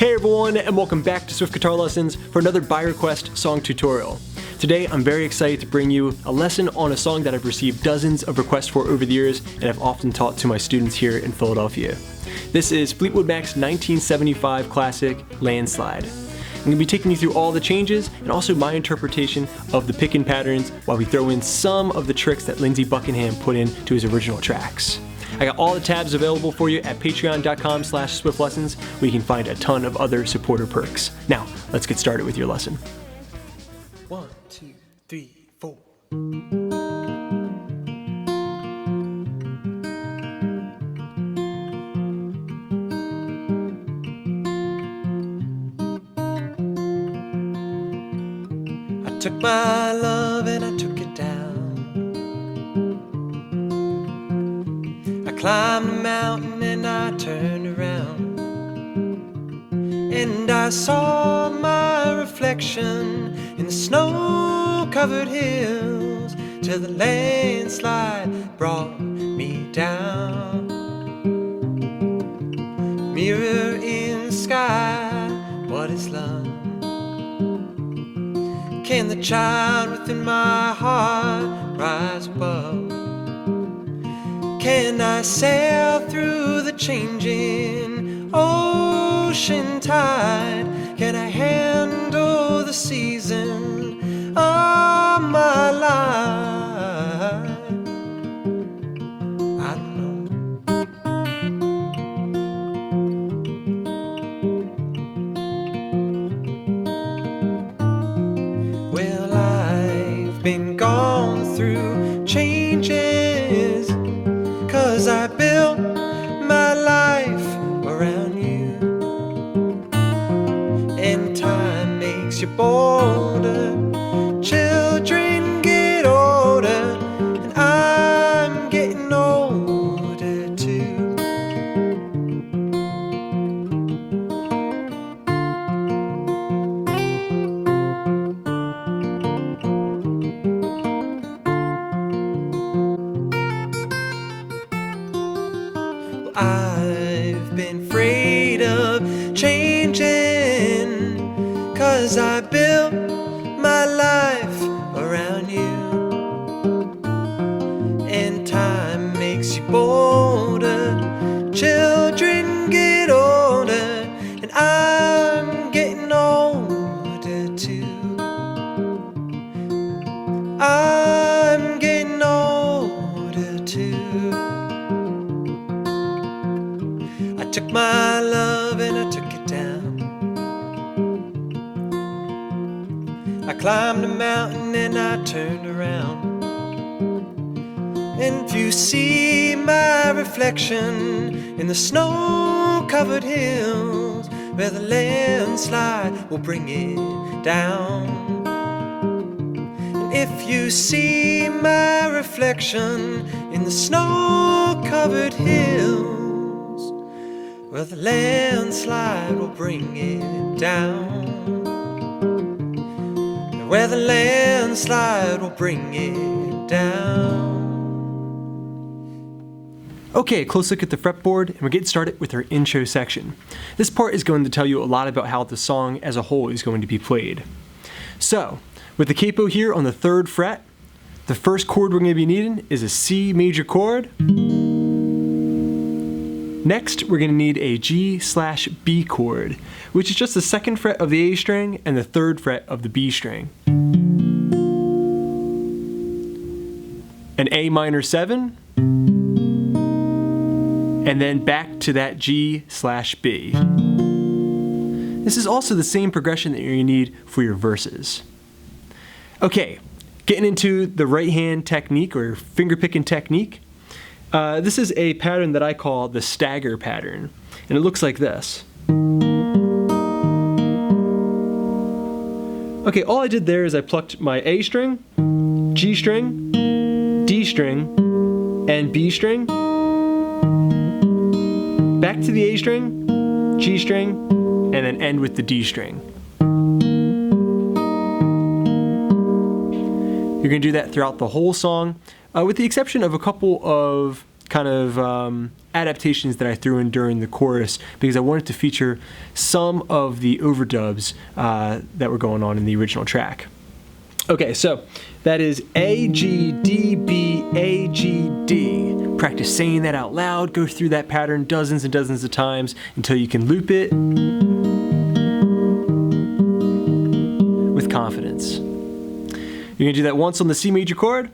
Hey everyone, and welcome back to Swift Guitar Lessons for another by request song tutorial. Today I'm very excited to bring you a lesson on a song that I've received dozens of requests for over the years and I've often taught to my students here in Philadelphia. This is Fleetwood Mac's 1975 classic, Landslide. I'm going to be taking you through all the changes and also my interpretation of the picking patterns while we throw in some of the tricks that Lindsey Buckingham put into his original tracks. I got all the tabs available for you at patreon.com/swiftlessons where you can find a ton of other supporter perks. Now, let's get started with your lesson. 1, 2, 3, 4. I took my love and I took it down. Climbed a mountain and I turned around, and I saw my reflection in the snow-covered hills till the landslide brought me down. Mirror in the sky, what is love? Can the child within my heart rise above? Can I sail through the changing ocean tide? Can I handle the season of my life? I don't know. Well, I've been gone through changes, 'cause I built my life around you, and time makes you bolder. Children get older, and I'm getting older too. I've been afraid of changing, 'cause I built my life around you, and time makes you bolder. Children get older, and I'm getting older too. I'm getting older too. I took my love and I took it down. I climbed a mountain and I turned around, and if you see my reflection in the snow-covered hills where the landslide will bring it down, and if you see my reflection in the snow-covered hills where the landslide will bring it down, where the landslide will bring it down. Okay, close look at the fretboard, and we're getting started with our intro section. This part is going to tell you a lot about how the song as a whole is going to be played. So, with the capo here on the 3rd fret, the first chord we're going to be needing is a C major chord. Next, we're going to need a G/B chord, which is just the 2nd fret of the A string and the 3rd fret of the B string. An A minor 7, and then back to that G/B. This is also the same progression that you're going to need for your verses. Okay, getting into the right hand technique or finger picking technique. This is a pattern that I call the stagger pattern, and it looks like this. Okay, all I did there is I plucked my A string, G string, D string, and B string, back to the A string, G string, and then end with the D string. You're going to do that throughout the whole song, with the exception of a couple of kind of adaptations that I threw in during the chorus because I wanted to feature some of the overdubs that were going on in the original track. Okay, so that is A, G, D, B, A, G, D. Practice saying that out loud. Go through that pattern dozens and dozens of times until you can loop it with confidence. You're going to do that once on the C major chord,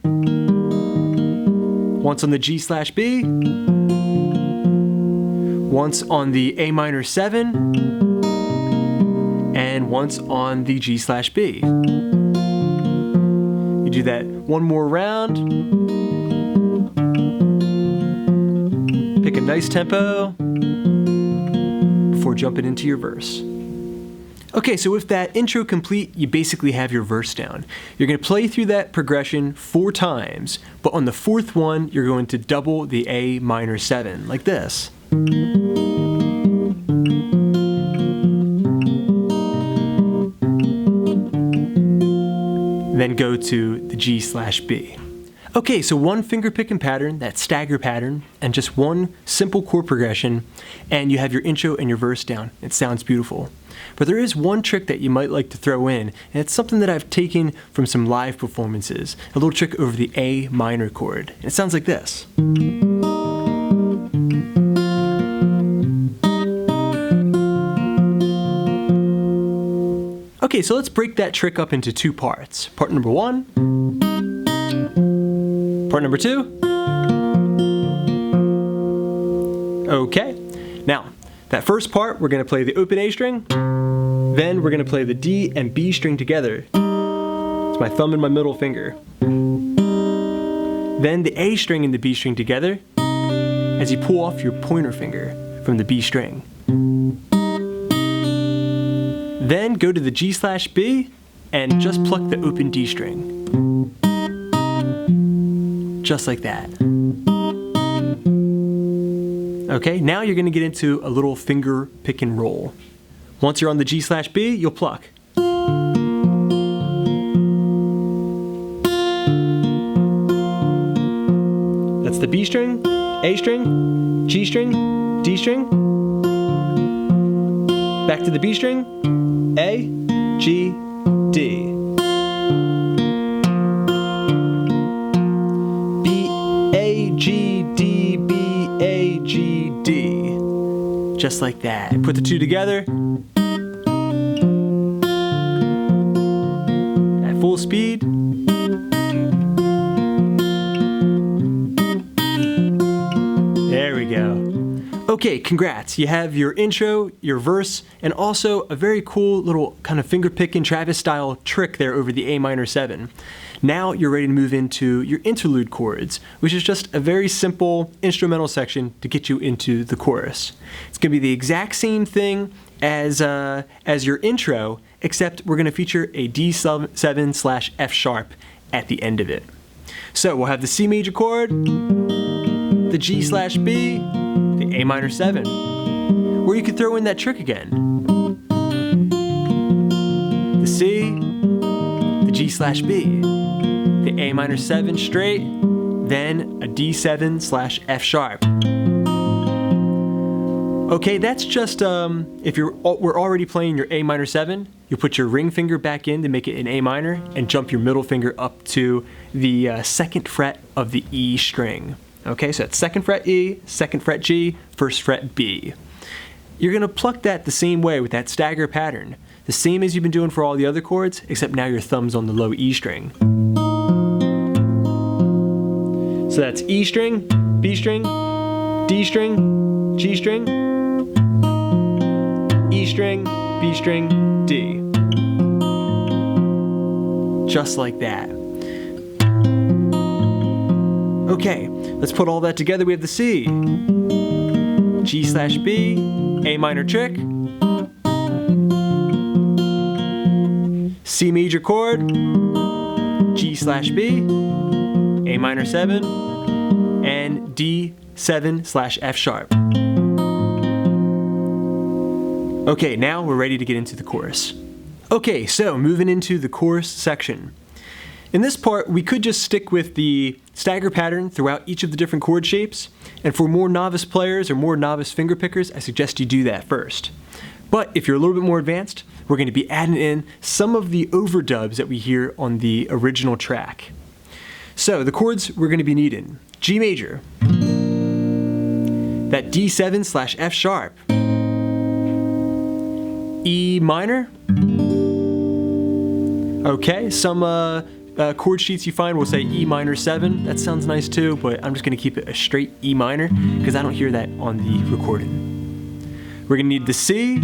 once on the G/B, once on the A minor 7, and once on the G/B. You do that one more round. Pick a nice tempo before jumping into your verse. Okay, so with that intro complete, you basically have your verse down. You're going to play through that progression 4 times, but on the 4th one, you're going to double the A minor 7, like this. Then go to the G/B. Okay, so one finger picking pattern, that stagger pattern, and just one simple chord progression, and you have your intro and your verse down. It sounds beautiful. But there is one trick that you might like to throw in, and it's something that I've taken from some live performances, a little trick over the A minor chord. And it sounds like this. Okay, so let's break that trick up into 2 parts. Part number 1, part number 2. Okay, now that first part, we're going to play the open A string, then we're going to play the D and B string together. It's my thumb and my middle finger. Then the A string and the B string together as you pull off your pointer finger from the B string. Then go to the G/B and just pluck the open D string. Just like that. Okay, now you're going to get into a little finger pick and roll. Once you're on the G/B, you'll pluck. That's the B string, A string, G string, D string. Back to the B string, A, G, D. B, A, G, D, B, A, G, D. Just like that. Put the 2 together. At full speed. There we go. Okay, congrats. You have your intro, your verse, and also a very cool little kind of finger-picking Travis style trick there over the A minor 7. Now you're ready to move into your interlude chords, which is just a very simple instrumental section to get you into the chorus. It's going to be the exact same thing as your intro, except we're going to feature a D7/F sharp at the end of it. So we'll have the C major chord, the G/B, the A minor 7, or you could throw in that trick again. The C, the G/B, the A minor 7 straight, then a D7/F sharp. Okay, that's just if we're already playing your A minor 7, you put your ring finger back in to make it an A minor and jump your middle finger up to the 2nd fret of the E string. Okay, so that's 2nd fret E, 2nd fret G, 1st fret B. You're going to pluck that the same way with that stagger pattern, the same as you've been doing for all the other chords, except now your thumb's on the low E string. So that's E string, B string, D string, G string, E string, B string, D. Just like that. Okay, let's put all that together. We have the C, G/B, A minor trick, C major chord, G/B, A minor 7, and D7/F sharp. Okay, now we're ready to get into the chorus. Okay, so moving into the chorus section. In this part, we could just stick with the stagger pattern throughout each of the different chord shapes, and for more novice players or more novice finger pickers, I suggest you do that first. But if you're a little bit more advanced, we're going to be adding in some of the overdubs that we hear on the original track. So the chords we're going to be needing: G major, that D7/F sharp, E minor. Okay, some chord sheets you find will say E minor 7. That sounds nice too, but I'm just going to keep it a straight E minor because I don't hear that on the recording. We're going to need the C,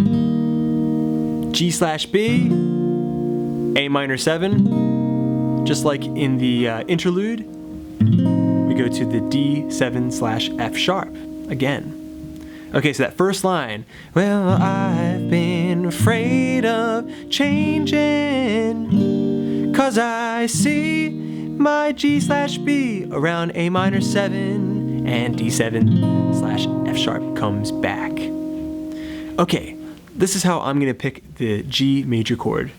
G/B, A minor 7. Just like in the interlude, we go to the D7/F sharp again. Okay, so that first line, well, I've been afraid of changing, 'cause I see my G/B around A minor 7, and D7/F sharp comes back. Okay, this is how I'm gonna pick the G major chord.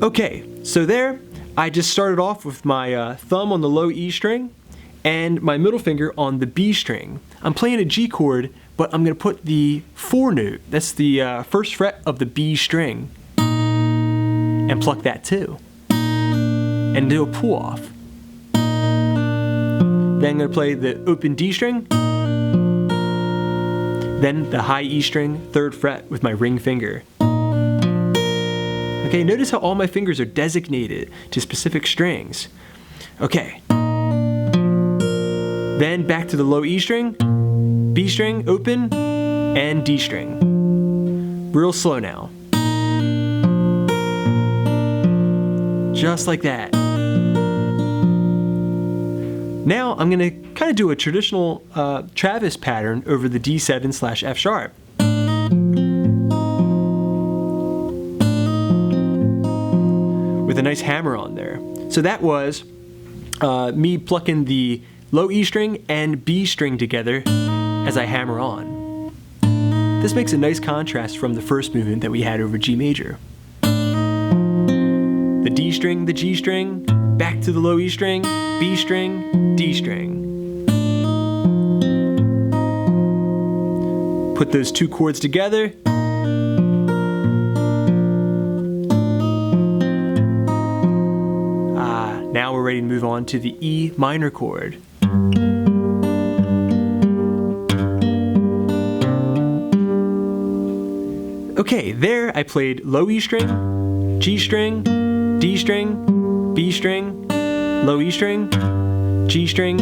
Okay, so there, I just started off with my thumb on the low E string and my middle finger on the B string. I'm playing a G chord, but I'm going to put the 4 note, that's the first fret of the B string, and pluck that too, and do a pull off. Then I'm going to play the open D string, then the high E string, 3rd fret with my ring finger. Okay, notice how all my fingers are designated to specific strings. Okay. Then back to the low E string, B string, open, and D string. Real slow now. Just like that. Now I'm gonna kind of do a traditional Travis pattern over the D7/F sharp. With a nice hammer on there. So that was me plucking the low E string and B string together as I hammer on. This makes a nice contrast from the first movement that we had over G major. The D string, the G string, back to the low E string, B string, D string. Put those 2 chords together. Now we're ready to move on to the E minor chord. Okay, there I played low E string, G string, D string, B string, low E string, G string,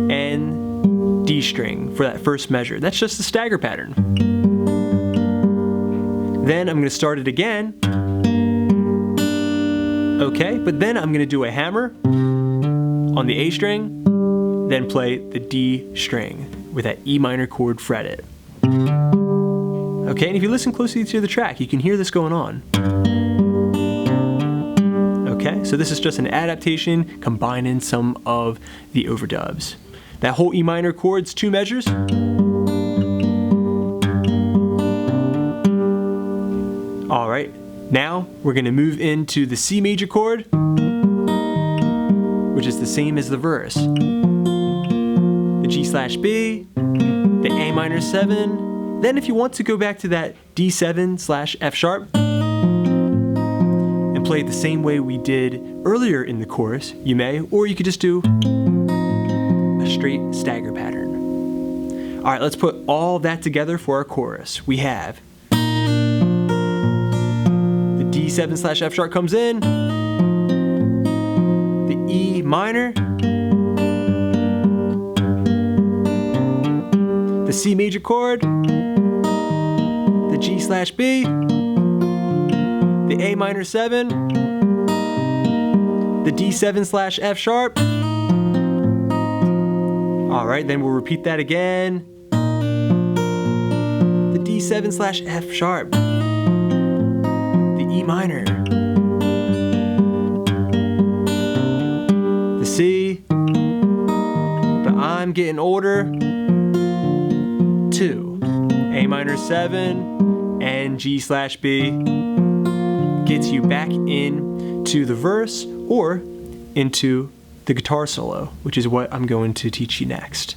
and D string for that first measure. That's just the stagger pattern. Then I'm going to start it again. Okay, but then I'm going to do a hammer on the A string, then play the D string with that E minor chord fretted. Okay, and if you listen closely to the track, you can hear this going on. Okay, so this is just an adaptation combining some of the overdubs. That whole E minor chord's 2 measures. All right, now we're going to move into the C major chord, which is the same as the verse. The G/B, the A minor 7. Then if you want to go back to that D7/F sharp and play it the same way we did earlier in the chorus, you may, or you could just do a straight stagger pattern. All right, let's put all that together for our chorus. We have the D7/F sharp comes in, the E minor, the C major chord, the G/B, the A minor 7, the D7/F sharp. All right, then we'll repeat that again. The D7/F sharp, the E minor, the C, but I'm getting older, 2, A minor 7, and G/B, gets you back into the verse or into the guitar solo, which is what I'm going to teach you next.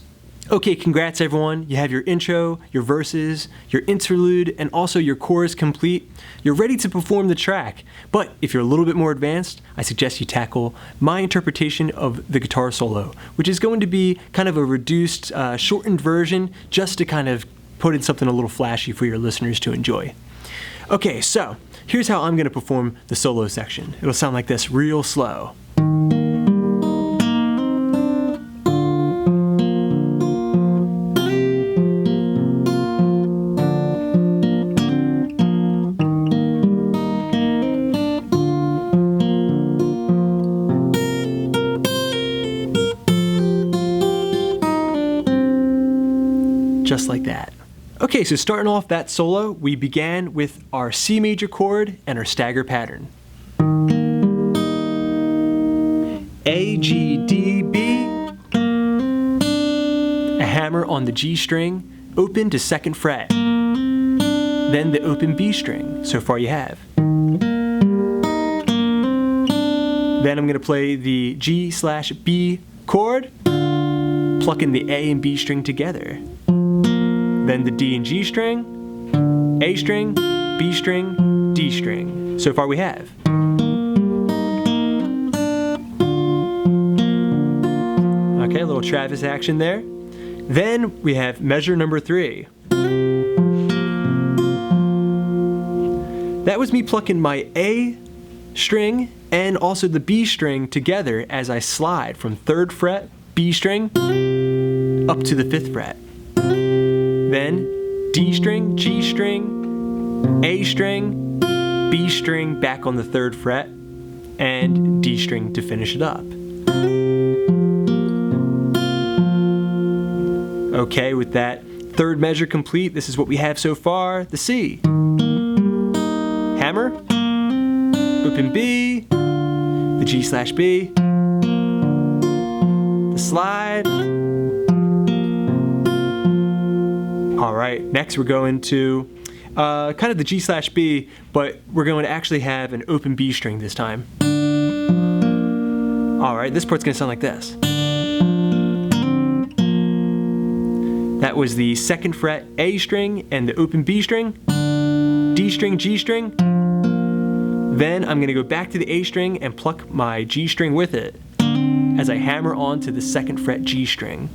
Okay, congrats everyone. You have your intro, your verses, your interlude, and also your chorus complete. You're ready to perform the track. But if you're a little bit more advanced, I suggest you tackle my interpretation of the guitar solo, which is going to be kind of a reduced, shortened version, just to kind of put in something a little flashy for your listeners to enjoy. Okay, so here's how I'm going to perform the solo section. It'll sound like this, real slow. Just like that. Okay, so starting off that solo, we began with our C major chord and our stagger pattern. A, G, D, B. A hammer on the G string, open to 2nd fret. Then the open B string. So far you have. Then I'm going to play the G/B chord, plucking the A and B string together. Then the D and G string, A string, B string, D string. So far we have. Okay, a little Travis action there. Then we have measure number 3. That was me plucking my A string and also the B string together as I slide from 3rd fret, B string, up to the 5th fret. Then D string, G string, A string, B string back on the 3rd fret, and D string to finish it up. Okay, with that 3rd measure complete, this is what we have so far. The C. Hammer, open B, the G/B, the slide. Alright, next we're going to kind of the G/B, but we're going to actually have an open B string this time. Alright, this part's going to sound like this. That was the 2nd fret A string and the open B string, D string, G string. Then I'm going to go back to the A string and pluck my G string with it as I hammer onto the 2nd fret G string.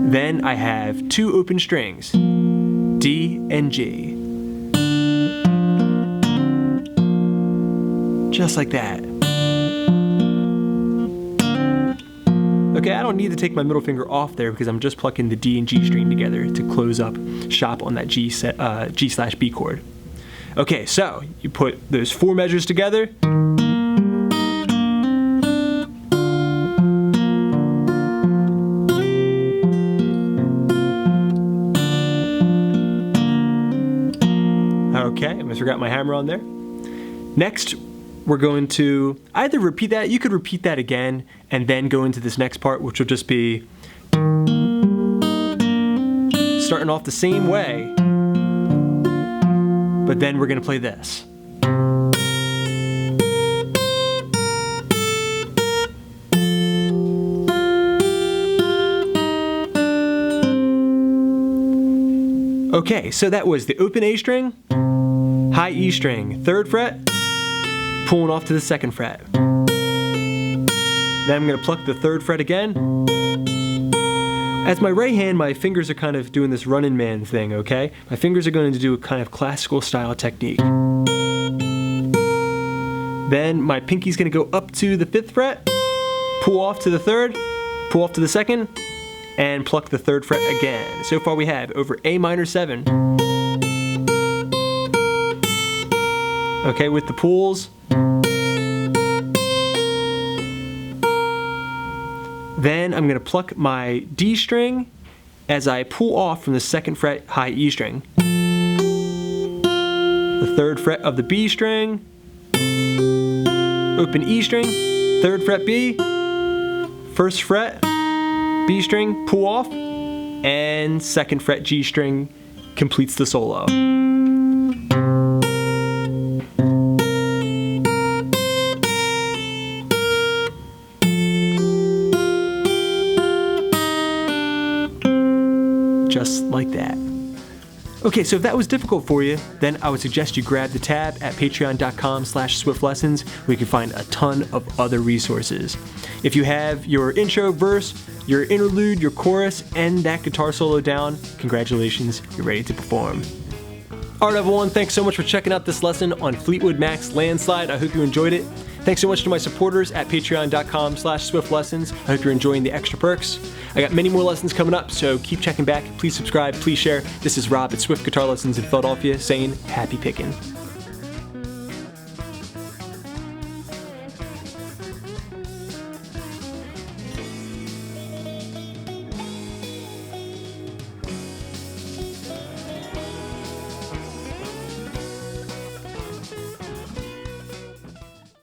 Then I have 2 open strings, D and G. Just like that. Okay, I don't need to take my middle finger off there because I'm just plucking the D and G string together to close up shop on that G/B chord. Okay, so you put those 4 measures together. Okay, I almost forgot my hammer on there. Next, we're going to either repeat that, you could repeat that again, and then go into this next part, which will just be starting off the same way, but then we're going to play this. Okay, so that was the open A string, high E string, 3rd fret, pulling off to the 2nd fret. Then I'm going to pluck the 3rd fret again. As my right hand, my fingers are kind of doing this running man thing, okay? My fingers are going to do a kind of classical style technique. Then my pinky's going to go up to the 5th fret, pull off to the 3rd, pull off to the 2nd, and pluck the 3rd fret again. So far we have over A minor 7. Okay, with the pulls. Then I'm going to pluck my D string as I pull off from the 2nd fret high E string. The 3rd fret of the B string, open E string, 3rd fret B, 1st fret, B string, pull off, and 2nd fret G string completes the solo. just like that. Okay, so if that was difficult for you, then I would suggest you grab the tab at patreon.com/swiftlessons where you can find a ton of other resources. If you have your intro, verse, your interlude, your chorus, and that guitar solo down, congratulations, you're ready to perform. Alright everyone, thanks so much for checking out this lesson on Fleetwood Mac's Landslide. I hope you enjoyed it. Thanks so much to my supporters at patreon.com/swiftlessons. I hope you're enjoying the extra perks. I got many more lessons coming up, so keep checking back. Please subscribe, please share. This is Rob at Swift Guitar Lessons in Philadelphia saying happy picking.